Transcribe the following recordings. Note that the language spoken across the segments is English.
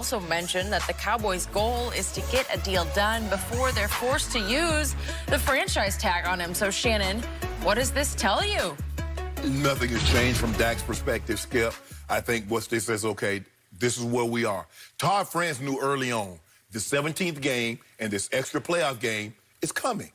Also mentioned that the Cowboys' goal is to get a deal done before they're forced to use the franchise tag on him. So, Shannon, what does this tell you? Nothing has changed from Dak's perspective, Skip. I think what they says, okay, this is where we are. Todd France knew early on the 17th game and this extra playoff game is coming.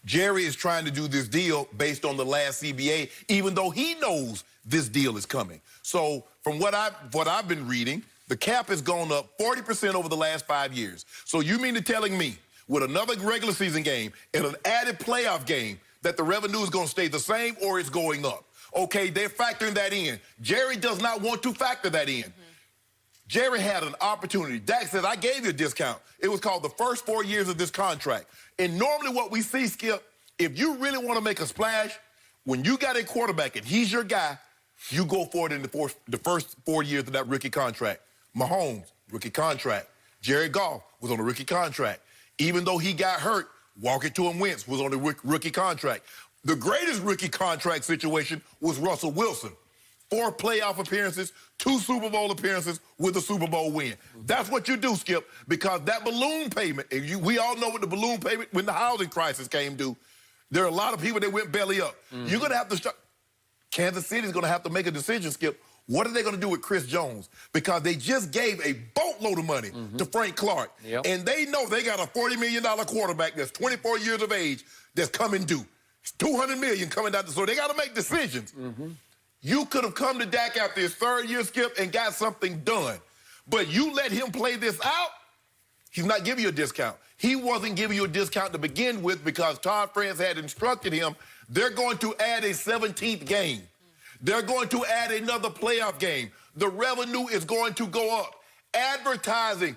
Jerry is trying to do this deal based on the last CBA, even though he knows this deal is coming. So from what I've been reading, the cap has gone up 40% over the last 5 years. So you mean to telling me with another regular season game and an added playoff game that the revenue is going to stay the same or it's going up? Okay, they're factoring that in. Jerry does not want to factor that in. Jerry had an opportunity. Dak said, I gave you a discount. It was called the first 4 years of this contract. And normally what we see, Skip, if you really want to make a splash, when you got a quarterback and he's your guy, you go for it in the first 4 years of that rookie contract. Mahomes, rookie contract. Jared Goff was on a rookie contract. Even though he got hurt, Walker to him Wentz was on a rookie contract. The greatest rookie contract situation was Russell Wilson. 4 playoff appearances, 2 Super Bowl appearances with a Super Bowl win. That's what you do, Skip, because that balloon payment, and we all know what the balloon payment, when the housing crisis came due, there are a lot of people that went belly up. You're going to have to start. Kansas City's going to have to make a decision, Skip. What are they going to do with Chris Jones? Because they just gave a boatload of money to Frank Clark. And they know they got a $40 million quarterback that's 24 years of age that's coming due. It's $200 million coming down. So they got to make decisions. You could have come to Dak after his 3rd year, Skip, and got something done. But you let him play this out, he's not giving you a discount. He wasn't giving you a discount to begin with because Todd France had instructed him they're going to add a 17th game. They're going to add another playoff game. The revenue is going to go up. Advertising,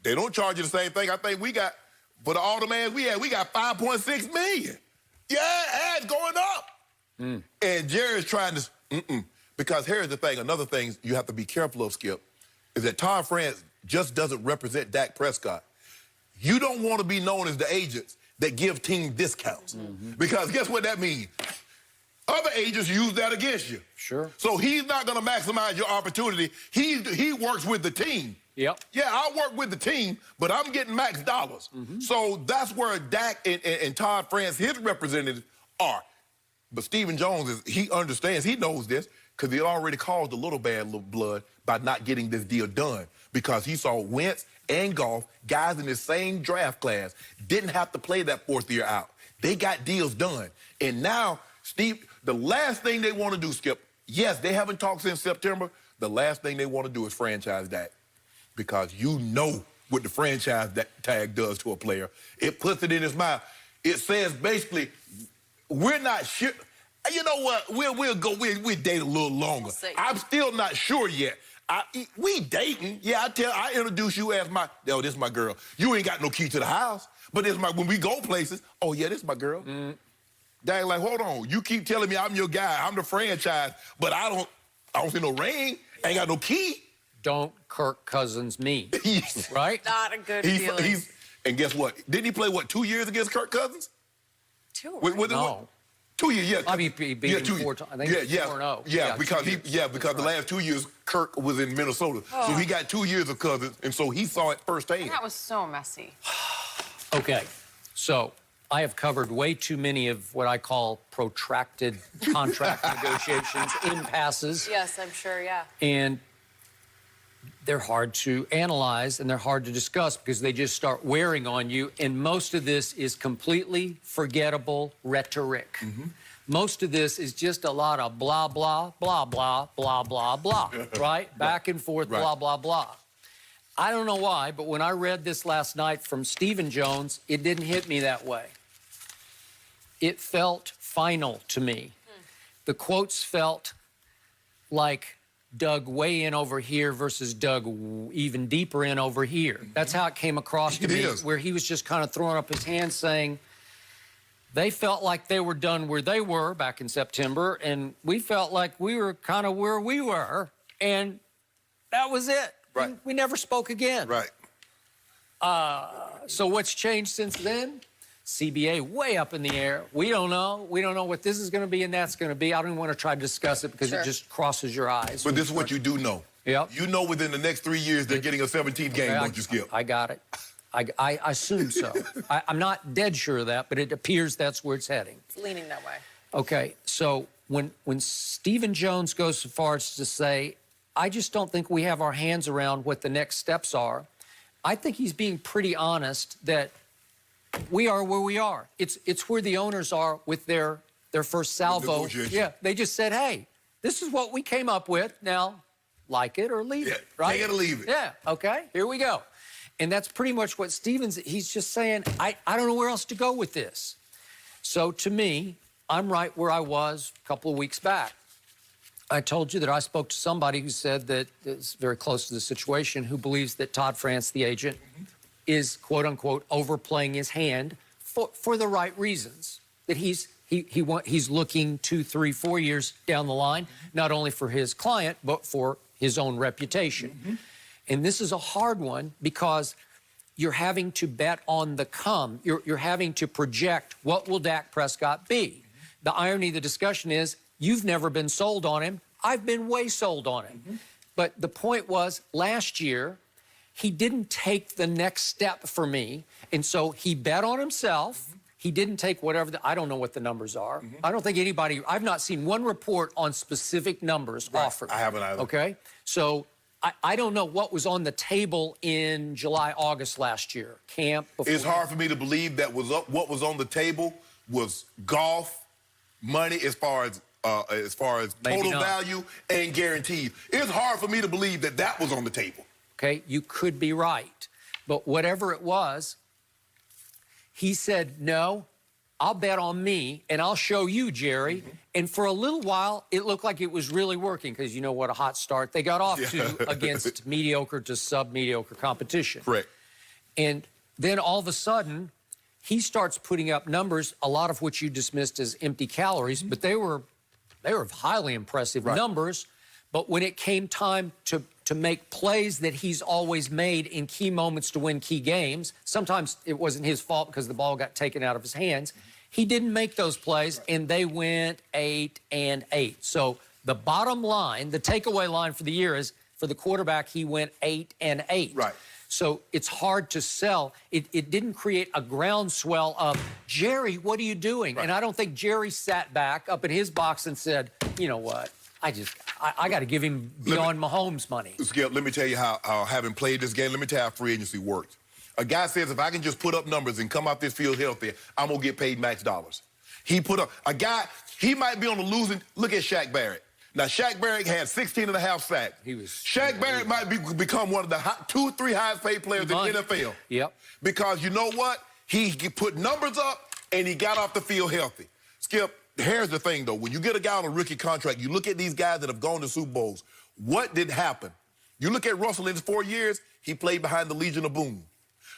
they don't charge you the same thing. I think we got, for the Alderman we got $5.6 million. Yeah, ads going up. And Jerry's trying to, because here's the thing, another thing you have to be careful of, Skip, is that Todd France just doesn't represent Dak Prescott. You don't want to be known as the agents that give team discounts. Because guess what that means? Other agents use that against you. So he's not going to maximize your opportunity. He works with the team. Yeah, I work with the team, but I'm getting max dollars. So that's where Dak and Todd France, his representatives, are. But Stephen Jones, he understands, he knows this, because he already caused a little bad blood by not getting this deal done. Because he saw Wentz and Goff, guys in the same draft class, didn't have to play that 4th year out. They got deals done. And now, Steve, the last thing they want to do, Skip, yes, they haven't talked since September. The last thing they want to do is franchise Dak. Because you know what the franchise tag does to a player. It puts it in his mouth. It says basically, we're not sure. You know what? We'll date a little longer. I'm still not sure yet. We dating. Yeah, I introduce you as this is my girl. You ain't got no key to the house, but this when we go places, oh yeah, this is my girl. Dak like, hold on, you keep telling me I'm your guy, I'm the franchise, but I don't see no ring, ain't got no key. Don't Kirk Cousins me, right? Not a good feeling. And guess what? Didn't he play, 2 years against Kirk Cousins? 2? No. 2 years, yeah. I mean, he beat him 4 times. I think it's 4-0. Yeah, because the last 2 years, Kirk was in Minnesota. So he got 2 years of Cousins, and so he saw it firsthand. That was so messy. Okay, so I have covered way too many of what I call protracted contract negotiations, impasses. Yes, I'm sure, yeah. And they're hard to analyze and they're hard to discuss because they just start wearing on you. And most of this is completely forgettable rhetoric. Most of this is just a lot of blah, blah, blah, blah, blah, blah, blah, right? Back and forth, blah, blah, blah. I don't know why, but when I read this last night from Stephen Jones, it didn't hit me that way. It felt final to me. The quotes felt like dug way in over here versus dug even deeper in over here. That's how it came across to me, where he was just kind of throwing up his hands saying, they felt like they were done where they were back in September, and we felt like we were kind of where we were, and that was it. We never spoke again. So what's changed since then? CBA way up in the air. We don't know. We don't know what this is going to be and that's going to be. I don't even want to try to discuss it because it just crosses your eyes. But this is what you do know. Yep. You know within the next 3 years they're getting a 17th game, don't you, Skip? I got it. I assume so. I'm not dead sure of that, but it appears that's where it's heading. It's leaning that way. Okay, so when Stephen Jones goes so far as to say, I just don't think we have our hands around what the next steps are, I think he's being pretty honest that we are where we are. It's where the owners are with their first salvo. Yeah, they just said, hey, this is what we came up with. Now, like it or leave it, right? Take it or leave it. Yeah, okay, here we go. And that's pretty much what he's just saying, I don't know where else to go with this. So to me, I'm right where I was a couple of weeks back. I told you that I spoke to somebody who said that is very close to the situation, who believes that Todd France, the agent, is, quote unquote, overplaying his hand for the right reasons. That he's looking 2, 3, 4 years down the line, not only for his client, but for his own reputation. And this is a hard one because you're having to bet on the come. You're having to project what will Dak Prescott be. The irony of the discussion is you've never been sold on him. I've been way sold on him. But the point was last year, he didn't take the next step for me. And so he bet on himself. He didn't take whatever, I don't know what the numbers are. I don't think anybody, I've not seen one report on specific numbers offered. I haven't either. Okay? So I don't know what was on the table in July, August last year. Camp. It's hard for me to believe that what was on the table was golf, money as far as total value and guaranteed. It's hard for me to believe that that was on the table. Okay, you could be right. But whatever it was, he said, no, I'll bet on me, and I'll show you, Jerry. And for a little while, it looked like it was really working because you know what a hot start they got off to against mediocre to sub-mediocre competition. Correct. And then all of a sudden, he starts putting up numbers, a lot of which you dismissed as empty calories, but they were highly impressive numbers. But when it came time to make plays that he's always made in key moments to win key games, sometimes it wasn't his fault because the ball got taken out of his hands. He didn't make those plays, and they went 8-8. So the bottom line, the takeaway line for the year is, for the quarterback, he went 8-8. Right. So it's hard to sell. It didn't create a groundswell of, Jerry, what are you doing? Right. And I don't think Jerry sat back up in his box and said, you know what? I got to give him beyond Mahomes money. Skip, let me tell you how having played this game, let me tell you how free agency works. A guy says, if I can just put up numbers and come out this field healthy, I'm going to get paid max dollars. He put up, a guy, he might be on the losing, look at Shaq Barrett. Now, Shaq Barrett had 16.5 sacks. Shaq Barrett might become one of the 2 or 3 highest paid players in the NFL. Yep. Because you know what? He put numbers up, and he got off the field healthy. Skip, here's the thing, though. When you get a guy on a rookie contract, you look at these guys that have gone to Super Bowls. What did happen? You look at Russell in his 4 years, he played behind the Legion of Boom.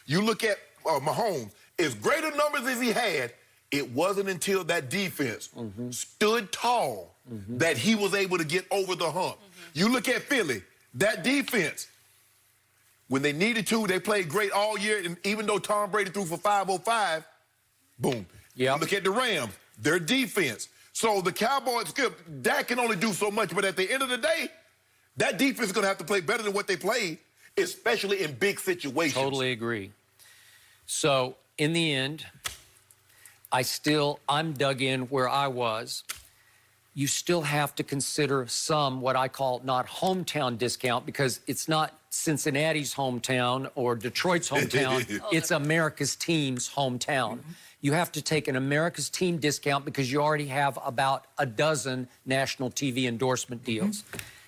You look at Mahomes, as great a numbers as he had, it wasn't until that defense stood tall that he was able to get over the hump. You look at Philly, that defense, when they needed to, they played great all year, and even though Tom Brady threw for 505, boom. Yeah. Look at the Rams, their defense. So the Cowboys, Dak can only do so much, but at the end of the day, that defense is going to have to play better than what they played, especially in big situations. Totally agree. So, in the end, I'm dug in where I was. You still have to consider some, what I call not hometown discount, because it's not Cincinnati's hometown or Detroit's hometown. It's America's team's hometown. You have to take an America's team discount because you already have about a dozen national TV endorsement deals.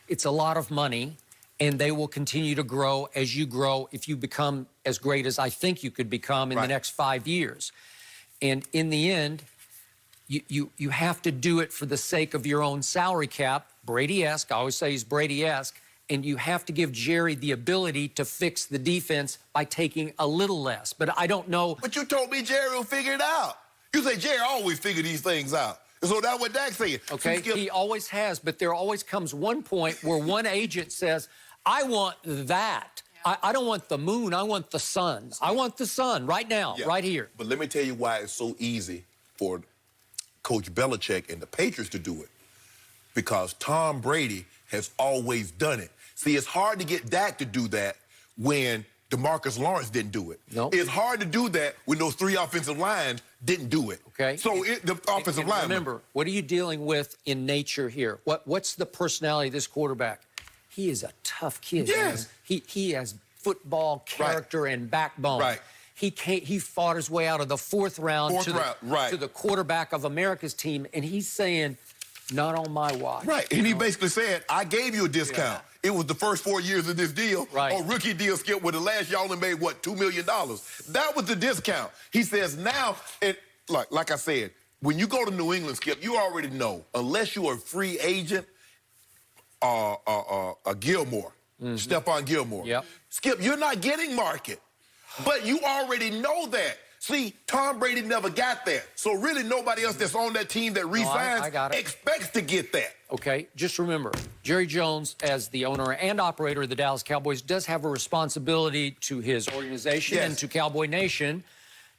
It's a lot of money, and they will continue to grow as you grow if you become as great as I think you could become in the next 5 years. And in the end, you have to do it for the sake of your own salary cap, Brady-esque. I always say he's Brady-esque. And you have to give Jerry the ability to fix the defense by taking a little less. But I don't know. But you told me Jerry will figure it out. You say Jerry always figure these things out. So that's what Dak's saying. Okay, he always has, but there always comes one point where one agent says, I want that. I don't want the moon, I want the sun. I want the sun right now, right here. But let me tell you why it's so easy for Coach Belichick and the Patriots to do it. Because Tom Brady has always done it. See, it's hard to get Dak to do that when DeMarcus Lawrence didn't do it. Nope. It's hard to do that when those 3 offensive lines didn't do it. Okay. So the offensive line. Remember, what are you dealing with in nature here? What's the personality of this quarterback? He is a tough kid. Yes. Man. He has football character and backbone. Right. He fought his way out of the fourth round to the quarterback of America's team, and he's saying, not on my watch. Right. And he basically said, I gave you a discount. Yeah. It was the first 4 years of this deal. Right. Or rookie deal, Skip, where the last y'all only made, what, $2 million? That was the discount. He says now, and like I said, when you go to New England, Skip, you already know, unless you're a free agent, Gilmore, Stephon Gilmore. Yep. Skip, you're not getting market. But you already know that. See, Tom Brady never got that. So really nobody else that's on that team that re-signs expects to get that. Okay, just remember, Jerry Jones, as the owner and operator of the Dallas Cowboys, does have a responsibility to his organization and to Cowboy Nation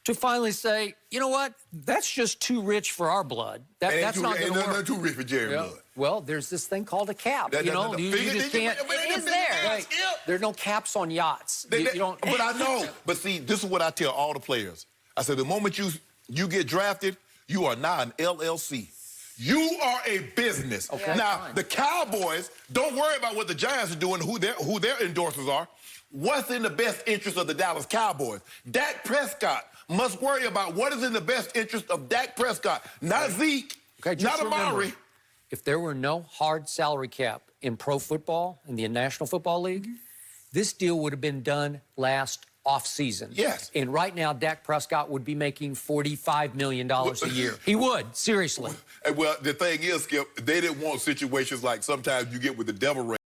to finally say, you know what, that's just too rich for our blood. That's not going to work. Not too rich for Jerry blood. Well, there's this thing called a cap. You just can't. It is there. Right. There are no caps on yachts. You don't. But I know. But see, this is what I tell all the players. I said, the moment you get drafted, you are now an LLC. You are a business. Okay. Now, the Cowboys, don't worry about what the Giants are doing, who their endorsers are. What's in the best interest of the Dallas Cowboys? Dak Prescott must worry about what is in the best interest of Dak Prescott, not Zeke, not Amari. If there were no hard salary cap in pro football, in the National Football League, this deal would have been done last off-season. Yes. And right now, Dak Prescott would be making $45 million a year. He would, seriously. Well, the thing is, Skip, they didn't want situations like sometimes you get with the devil race.